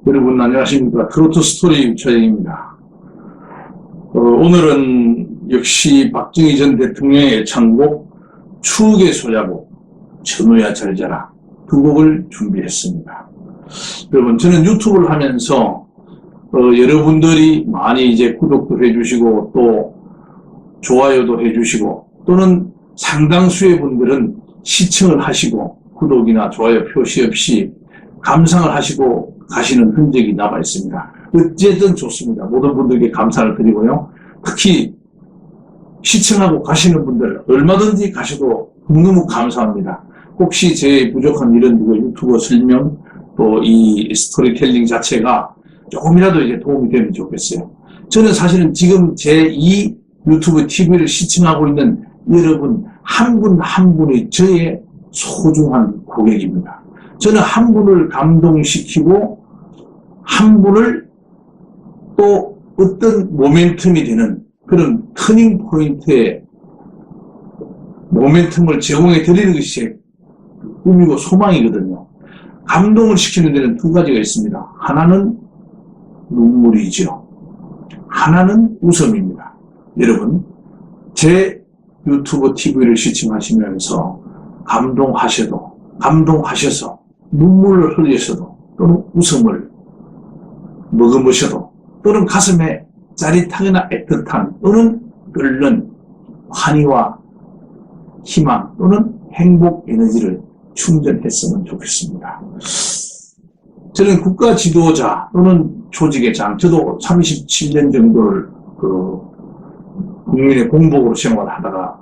여러분 안녕하십니까. 트로트 스토리 유차영입니다. 오늘은 역시 박정희 전 대통령의 애창곡 추억의 소야곡 전우야 잘 자라 두 곡을 준비했습니다. 여러분 저는 유튜브를 하면서 여러분들이 많이 이제 구독도 해주시고 또 좋아요도 해주시고 또는 상당수의 분들은 시청을 하시고 구독이나 좋아요 표시 없이 감상을 하시고 가시는 흔적이 남아 있습니다. 어쨌든 좋습니다. 모든 분들께 감사를 드리고요. 특히 시청하고 가시는 분들 얼마든지 가셔도 너무 감사합니다. 혹시 제 부족한 이런 유튜버 설명 또 이 스토리텔링 자체가 조금이라도 이제 도움이 되면 좋겠어요. 저는 사실은 지금 제 이 유튜브 TV를 시청하고 있는 여러분 한 분 한 분이 저의 소중한 고객입니다. 저는 한 분을 감동시키고 한 분을 또 어떤 모멘텀이 되는 그런 터닝 포인트의 모멘텀을 제공해 드리는 것이 꿈이고 소망이거든요. 감동을 시키는 데는 두 가지가 있습니다. 하나는 눈물이죠. 하나는 웃음입니다. 여러분 제 유튜브 TV를 시청하시면서 감동하셔서 눈물을 흘리셔도 또는 웃음을 머금으셔도 또는 가슴에 짜릿하거나 애틋한 또는 끓는 환희와 희망 또는 행복 에너지를 충전했으면 좋겠습니다. 저는 국가 지도자 또는 조직의 장, 저도 37년 정도를 국민의 공복으로 생활하다가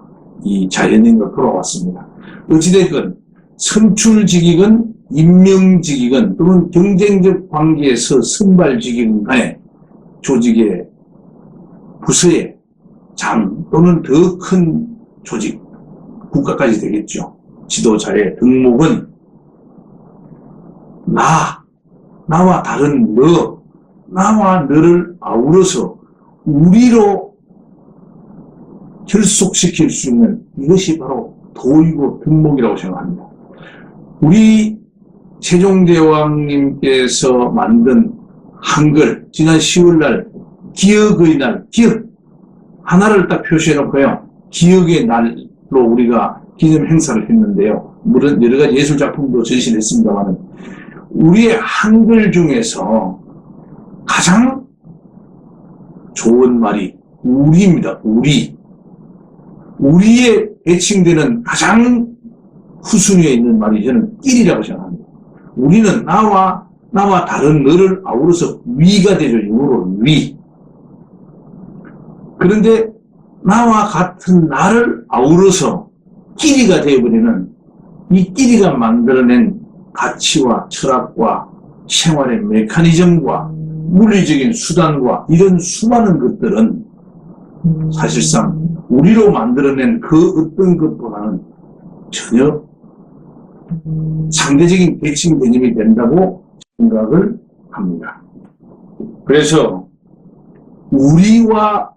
이 자연인으로 돌아왔습니다. 어찌됐건 선출직이건 임명직이건 또는 경쟁적 관계에서 선발직이건 간에 조직의 부서의 장 또는 더 큰 조직, 국가까지 되겠죠. 지도자의 덕목은 나와 다른 나와 너를 아우러서 우리로 결속시킬 수 있는 이것이 바로 도이고 덕목이라고 생각합니다. 우리 세종대왕님께서 만든 한글, 지난 10월날 기억의 날, 기억 하나를 딱 표시해놓고요. 기억의 날로 우리가 기념 행사를 했는데요. 물론 여러 가지 예술 작품도 전시를 했습니다만 우리의 한글 중에서 가장 좋은 말이 우리입니다. 우리에 애칭되는 가장 후순위에 있는 말이 저는 끼리라고 생각합니다. 우리는 나와 다른 너를 아우러서 위가 되죠. 영어로 위. 그런데 나와 같은 나를 아우러서 끼리가 되어버리는 이 끼리가 만들어낸 가치와 철학과 생활의 메커니즘과 물리적인 수단과 이런 수많은 것들은 사실상 우리로 만들어낸 그 어떤 것보다는 전혀 상대적인 대칭 개념이 된다고 생각을 합니다. 그래서 너와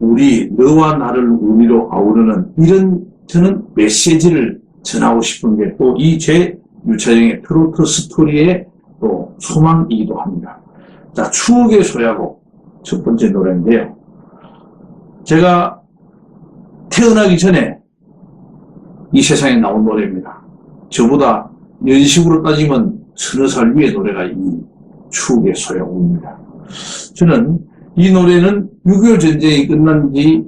나를 우리로 아우르는 이런 저는 메시지를 전하고 싶은 게 또 이 제 유차영의 트로트 스토리의 또 소망이기도 합니다. 자, 추억의 소야곡 첫 번째 노래인데요. 제가 태어나기 전에 이 세상에 나온 노래입니다. 저보다 연식으로 따지면 서너 살 위의 노래가 이 추억의 소야곡입니다. 저는 이 노래는 6.25 전쟁이 끝난 지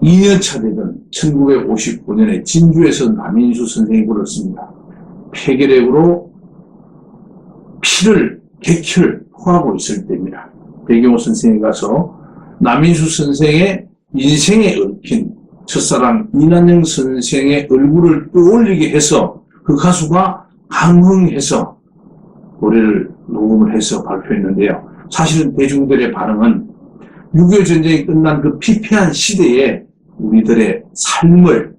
2년차 되던 1959년에 진주에서 남인수 선생이 불렀습니다. 폐결핵으로 객혈 토하고 있을 때입니다. 백영호 선생이 가서 남인수 선생의 인생에 얽힌 첫사랑 이난영 선생의 얼굴을 떠올리게 해서 그 가수가 강흥해서 노래를 녹음을 해서 발표했는데요. 사실은 대중들의 반응은 6.25 전쟁이 끝난 그 피폐한 시대에 우리들의 삶을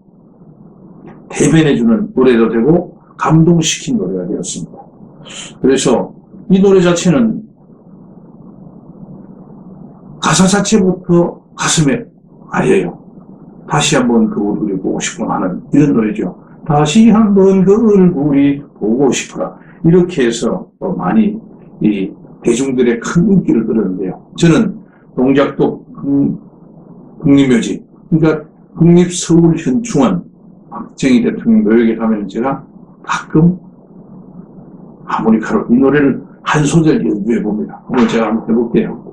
대변해주는 노래도 되고 감동시킨 노래가 되었습니다. 그래서 이 노래 자체는 가사 자체부터 가슴에 아려요. 다시 한번 그 얼굴이 보고 싶구나 하는 이런 노래죠. 다시 한번 그 얼굴이 보고 싶어라. 이렇게 해서 많이 이 대중들의 큰 인기를 끌었는데요. 저는 동작도 국립묘지, 그러니까 국립서울현충원 박정희 대통령 묘역에 가면 제가 가끔 하모니카로 이 노래를 한 소절 연주해 봅니다. 한번 제가 한번 해볼게요.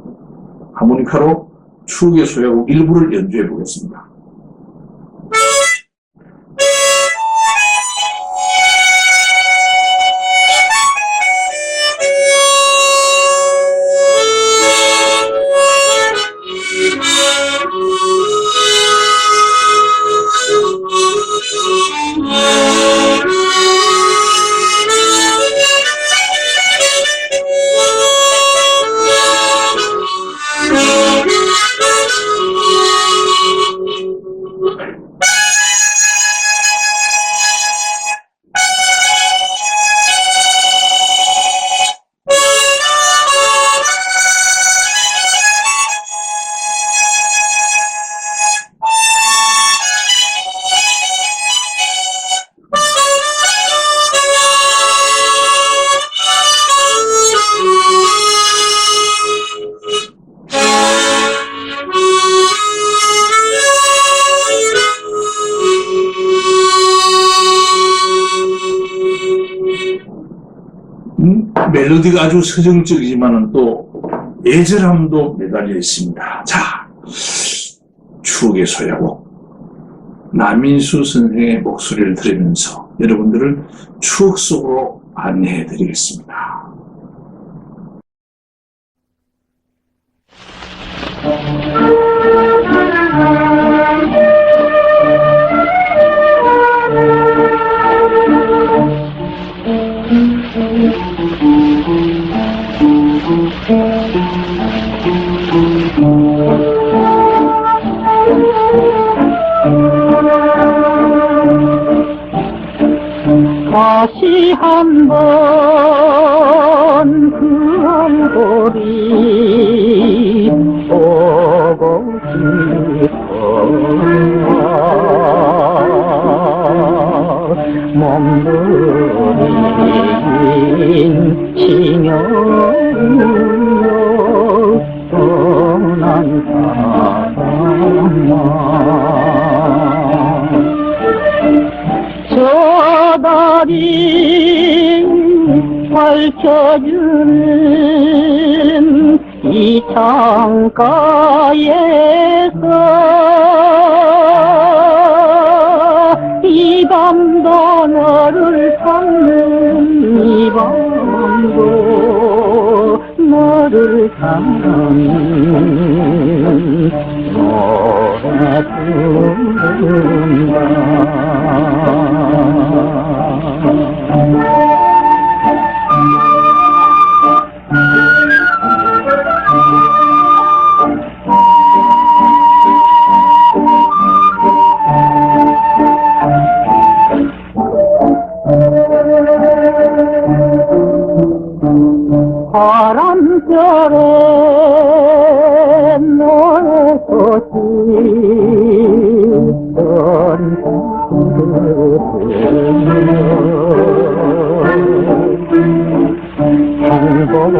하모니카로 추억의 소야곡 일부를 연주해 보겠습니다. 멜로디가 아주 서정적이지만은 또 애절함도 매달려 있습니다. 자, 추억의 소야곡 남인수 선생의 목소리를 들으면서 여러분들을 추억 속으로 안내해 드리겠습니다. 다시 한번 그 얼굴이 보고 싶어 몸부림 치며 떠난 사람아 저 달이 밝혀주는 이 창가에서 이 밤도 너를 찾는 이 밤도 너를 찾는 노래 부른다 바람결에 너의 행복을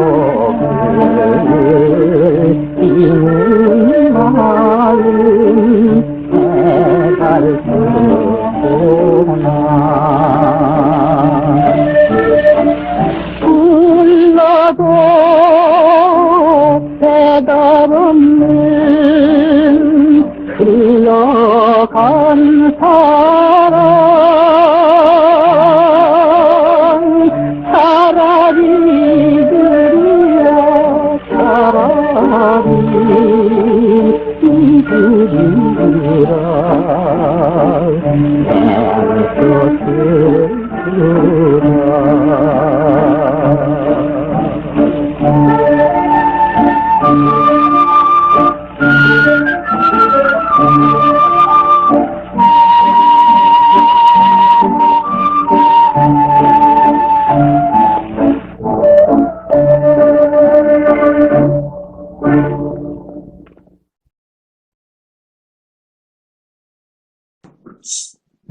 이는 마음 해갈구나 불러도 대답 없는 흘러간 사랑 차라리 그리라 차라리 그리라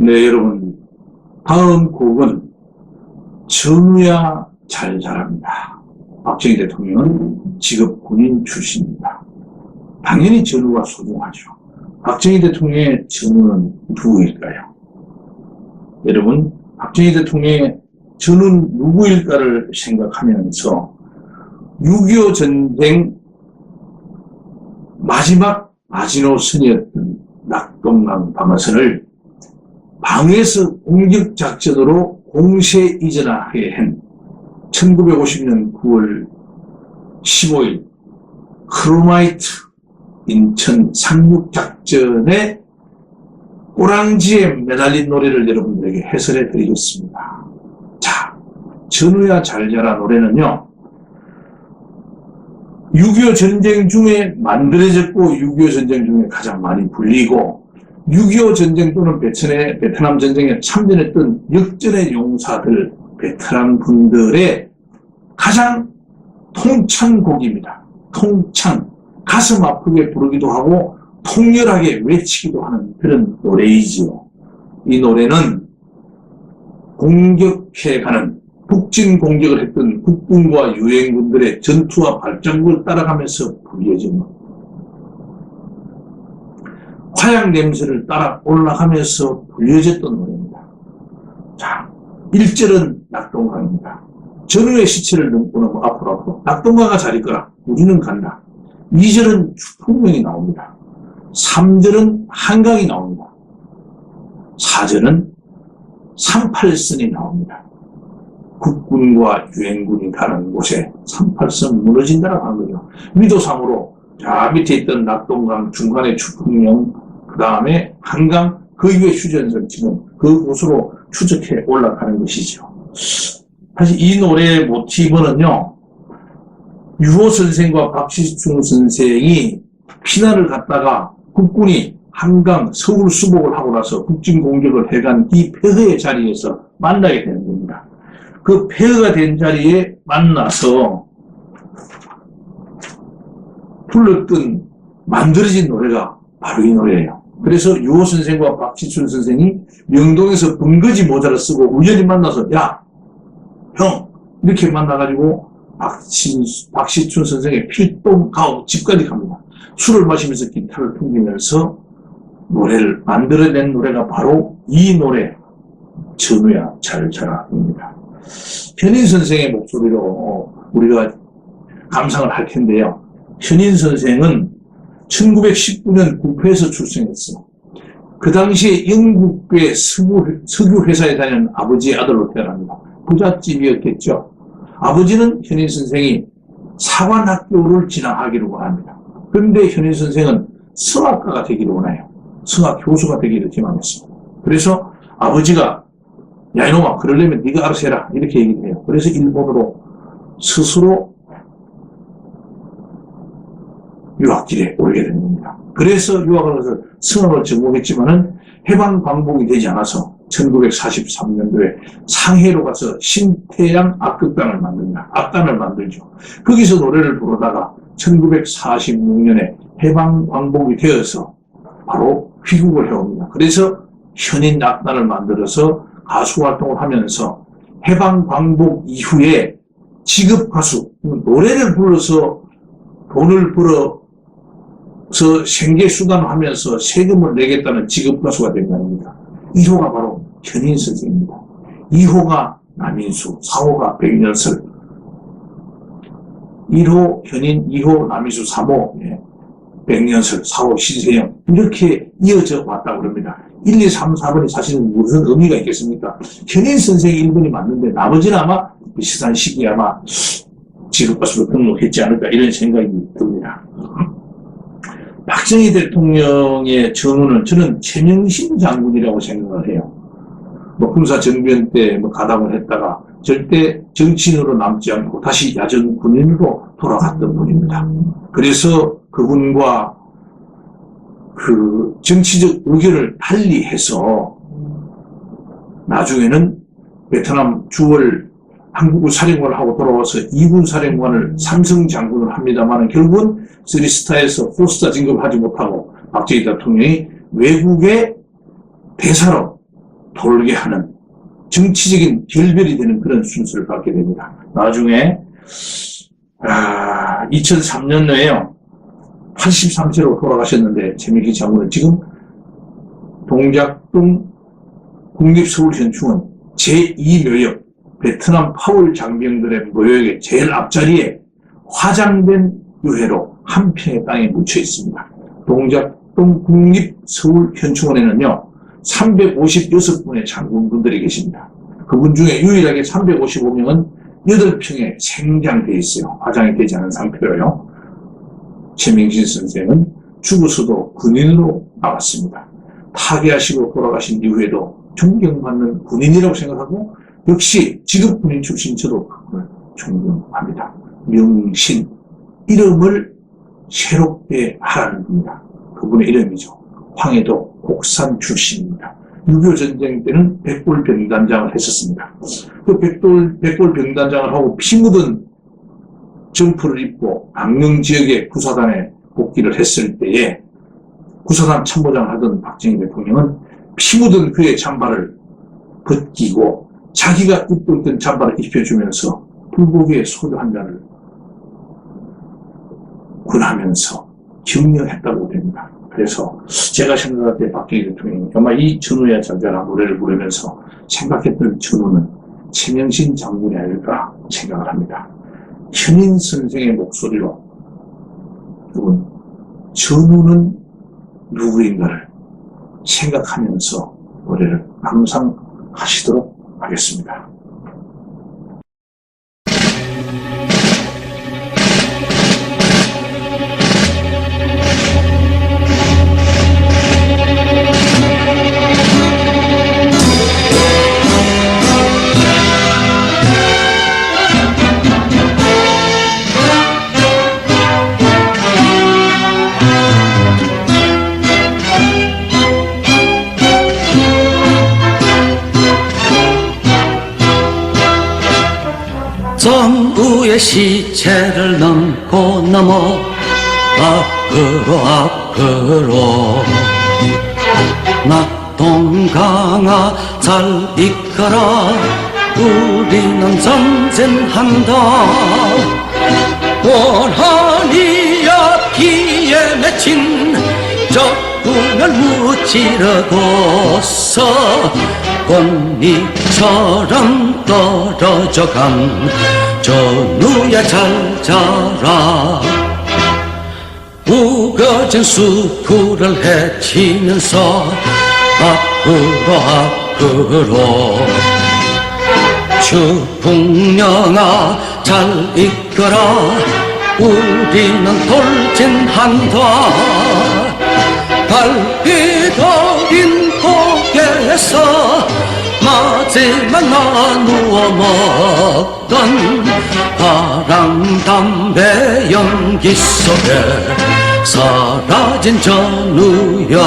네, 여러분. 다음 곡은 전우야 잘 자랍니다. 박정희 대통령은 직업 군인 출신입니다. 당연히 전우가 소중하죠. 박정희 대통령의 전우는 누구일까요? 여러분, 박정희 대통령의 전우는 누구일까를 생각하면서 6.25 전쟁 마지막 마지노선이었던 낙동강 방어선을 방에서 공격작전으로 공세 이전하게 한 1950년 9월 15일 크로마이트 인천 상륙작전의 꼬랑지에 매달린 노래를 여러분들에게 해설해 드리겠습니다. 자, 전우야 잘 자라 노래는요, 6.25 전쟁 중에 만들어졌고 6.25 전쟁 중에 가장 많이 불리고 6.25 전쟁 또는 베트남 전쟁에 참전했던 역전의 용사들, 베테랑 분들의 가장 통창곡입니다. 통창, 가슴 아프게 부르기도 하고 통렬하게 외치기도 하는 그런 노래이지요. 이 노래는 공격해가는 북진 공격을 했던 국군과 유엔군들의 전투와 발전구를 따라가면서 불려진 화양 냄새를 따라 올라가면서 불려졌던 노래입니다. 자, 1절은 낙동강입니다. 전우의 시체를 넘고 너무 앞으로 낙동강아 잘 있거라, 우리는 간다. 2절은 풍명이 나옵니다. 3절은 한강이 나옵니다. 4절은 38선이 나옵니다. 국군과 유엔군이 가는 곳에 38선 무너진다라고 하는 거죠. 미도상으로 저 밑에 있던 낙동강 중간에 추풍령, 그 다음에 한강, 그 위에 휴전선, 지금 그곳으로 추적해 올라가는 것이죠. 사실 이 노래의 모티브는요, 유호 선생과 박시중 선생이 피난을 갔다가 국군이 한강, 서울 수복을 하고 나서 북진 공격을 해간 이 폐허의 자리에서 만나게 되는 겁니다. 그 폐허가 된 자리에 만나서 불렀던, 만들어진 노래가 바로 이 노래예요. 그래서 유호 선생과 박시춘 선생이 명동에서 번거지 모자를 쓰고 우연히 만나서, 야, 형, 이렇게 만나가지고 박시춘 선생의 필동 가오 집까지 갑니다. 술을 마시면서 기타를 풍기면서 노래를 만들어낸 노래가 바로 이 노래, 전우야 잘 자라입니다. 현인 선생의 목소리로 우리가 감상을 할 텐데요. 현인 선생은 1919년 국회에서 출생했어. 그 당시에 영국의 석유회사에 다니는 아버지의 아들로 태어납니다. 부잣집이었겠죠. 아버지는 현인 선생이 사관학교를 진학하기를 원합니다. 그런데 현인 선생은 성악가가 되기를 원해요. 성악 교수가 되기를 희망했습니다. 그래서 아버지가, 야 이놈아, 그러려면 네가 알아서 해라, 이렇게 얘기를 해요. 그래서 일본으로 스스로 유학길에 오르게 된 겁니다. 그래서 유학을 가서 성악을 전공했지만은 해방 광복이 되지 않아서 1943년도에 상해로 가서 신태양 악극단을 만듭니다. 악단을 만들죠. 거기서 노래를 부르다가 1946년에 해방 광복이 되어서 바로 귀국을 해옵니다. 그래서 현인 악단을 만들어서 가수 활동을 하면서 해방 광복 이후에 직업 가수, 노래를 불러서 돈을 벌어서 생계수단을 하면서 세금을 내겠다는 직업 가수가 된 겁니다. 1호가 바로 현인 선생입니다. 2호가 남인수, 4호가 백년설. 1호 현인, 2호 남인수, 3호 백년설, 4호 신세영, 이렇게 이어져 왔다고 합니다. 1, 2, 3, 4번이 사실은 무슨 의미가 있겠습니까? 현인 선생이 1번이 맞는데 나머지는 아마 비슷한 시기에 아마 직업가수로 등록했지 않을까, 이런 생각이 듭니다. 박정희 대통령의 전우는 저는 최명신 장군이라고 생각을 해요. 군사 정변 때 가담을 했다가 절대 정치인으로 남지 않고 다시 야전 군인으로 돌아갔던 분입니다. 그래서 그분과 그 정치적 의견을 달리해서 나중에는 베트남 주월 한국을 사령관을 하고 돌아와서 2군 사령관을 삼성 장군을 합니다만 결국은 쓰리스타에서 포스타 진급을 하지 못하고 박정희 대통령이 외국의 대사로 돌게 하는 정치적인 결별이 되는 그런 순서를 갖게 됩니다. 나중에 2003년도에요. 83세로 돌아가셨는데 최민기 장군은 지금 동작동 국립서울현충원 제2묘역 베트남 파울 장병들의 묘역의 제일 앞자리에 화장된 유해로 한 평의 땅에 묻혀 있습니다. 동작동 국립서울현충원에는요 356분의 장군분들이 계십니다. 그분 중에 유일하게 355명은 8평에 생장되어 있어요. 화장이 되지 않은 상태로요. 최명신 선생은 죽어서도 군인으로 나왔습니다. 타계하시고 돌아가신 이후에도 존경받는 군인이라고 생각하고 역시 직업 군인 출신 저도 그분을 존경합니다. 명신, 이름을 새롭게 하라는 겁니다. 그분의 이름이죠. 황해도 곡산 출신입니다. 6.25 전쟁 때는 백골병단장을 했었습니다. 그 백골병단장을 하고 피 묻은 점프를 입고 강릉 지역의 구사단에 복귀를 했을 때에 구사단 참모장을 하던 박정희 대통령은 피 묻은 그의 잠바를 벗기고 자기가 입고 있던 잠바를 입혀주면서 불고기에 소주 한 잔을 권하면서 격려했다고 됩니다. 그래서 제가 생각할 때 박정희 대통령이 아마 이 전우야 잘자라 노래를 부르면서 생각했던 전우는 최명신 장군이 아닐까 생각을 합니다. 현인 선생의 목소리로 여러분 전우는 누구인가를 생각하면서 노래를 항상 하시도록 하겠습니다. 전우의 시체를 넘고 넘어 앞으로 낙동강아 잘 이끌어 우리는 전쟁한다. 원한이야 피에 맺힌 적군을 무찌르고서 꽃잎처럼 떨어져간 전우야 잘 자라. 우거진 수풀을 헤치면서 앞으로 추풍령아 잘 이끌어 우리는 돌진한다. 달빛 어린 고개에서 마지막 나누어 먹던 파랑 담배 연기 속에 사라진 전우야.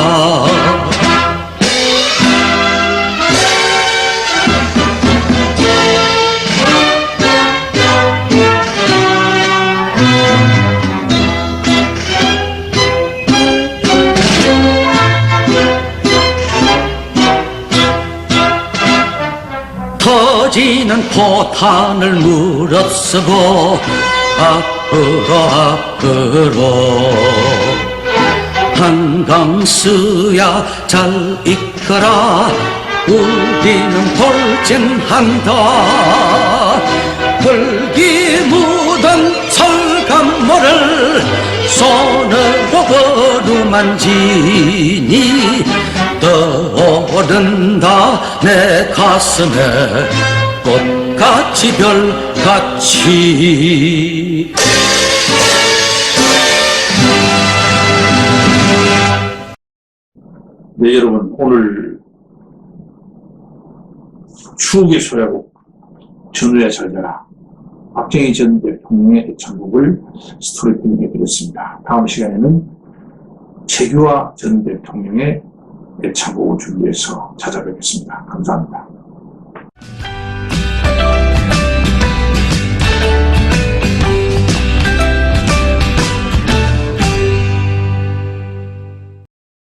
터지는 포탄을 무릅쓰고 앞으로 한강수야 잘 이끌어 우리는 돌진한다. 흙이 묻은 철감모를 손으로 거루만지니 떠오른다 내 가슴에 꽃같이 별같이. 네, 여러분, 오늘 추억의 소야곡 전우야 잘 자라 박정희 전 대통령의 애창곡을 스토리텔링 해드렸습니다. 다음 시간에는 최규하 전 대통령의 애창곡을 준비해서 찾아뵙겠습니다. 감사합니다.